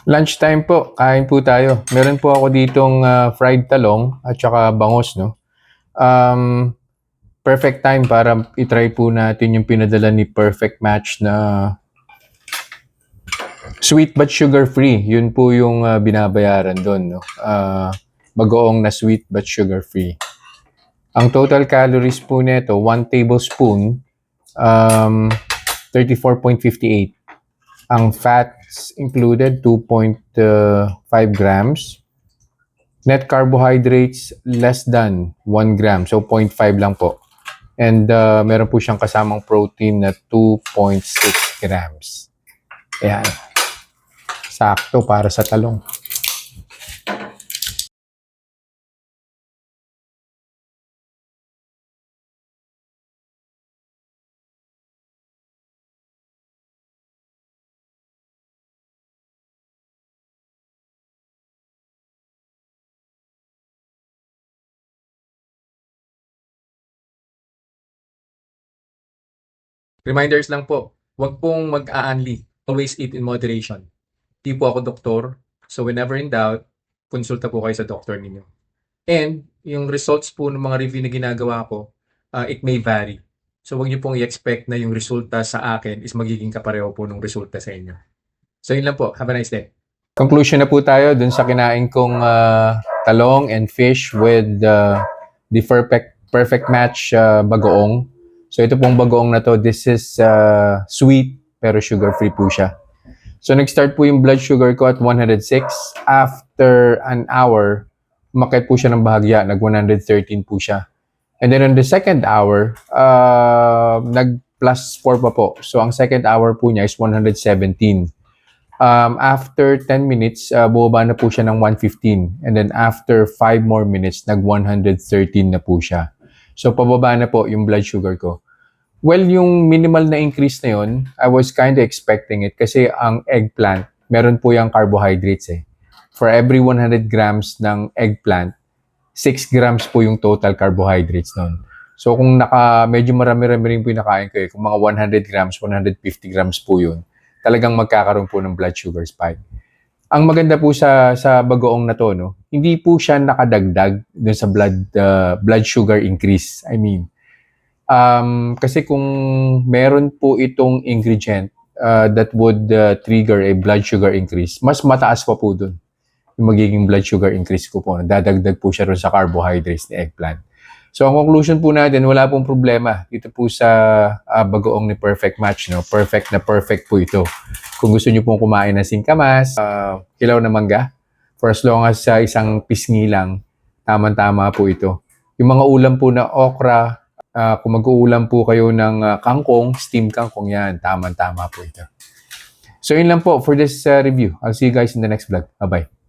Lunchtime po, kain po tayo. Meron po ako ditong fried talong at saka bangos, no? Perfect time para itry po natin yung pinadala ni Perfect Match na sweet but sugar-free. Yun po yung binabayaran doon, no? Bagoong na sweet but sugar-free. Ang total calories po nito, 1 tablespoon, 34.58. Ang fats included, 2.5 grams. Net carbohydrates, less than 1 gram. So, 0.5 lang po. And meron po siyang kasamang protein na 2.6 grams. Ayan. Sakto para sa talong. Reminders lang po, huwag pong mag-aanli. Always eat in moderation. Di po ako doktor, so whenever in doubt, konsulta po kayo sa doktor ninyo. And yung results po ng mga review na ginagawa ko, it may vary. So huwag niyo pong i-expect na yung resulta sa akin is magiging kapareho po ng resulta sa inyo. So yun lang po. Have a nice day. Conclusion na po tayo dun sa kinain kong talong and fish with the perfect match bagoong. So ito pong bagoong na to, this is sweet pero sugar-free po siya. So nag-start po yung blood sugar ko at 106. After an hour, umakyat po siya ng bahagya, nag-113 po siya. And then on the second hour, nag-plus 4 pa po. So ang second hour po niya is 117. After 10 minutes, bumaba na po siya ng 115. And then after 5 more minutes, nag-113 na po siya. So pababa na po yung blood sugar ko. Well, yung minimal na increase na yun, I was kind of expecting it kasi ang eggplant, meron po yung carbohydrates eh. For every 100 grams ng eggplant, 6 grams po yung total carbohydrates nun. So kung medyo marami-rami rin po yung nakain ko eh, kung mga 100 grams, 150 grams po yun, talagang magkakaroon po ng blood sugar spike. Ang maganda po sa bagoong na to, no, hindi po siya nakadagdag dun sa blood sugar increase. I mean, kasi kung meron po itong ingredient that would trigger a blood sugar increase, mas mataas pa po dun yung magiging blood sugar increase ko po. Dadagdag po siya rin sa carbohydrates ni eggplant. So, ang conclusion po natin, wala pong problema dito po sa bagoong ni Perfect Match. No? Perfect na perfect po ito. Kung gusto nyo pong kumain ng singkamas, kilaw na mangga, for as long as isang pisngi lang, tama-tama po ito. Yung mga ulam po na okra, kung mag-uulam po kayo ng kangkong, steamed kangkong yan, tama-tama po ito. So, yun lang po for this review. I'll see you guys in the next vlog. Bye-bye.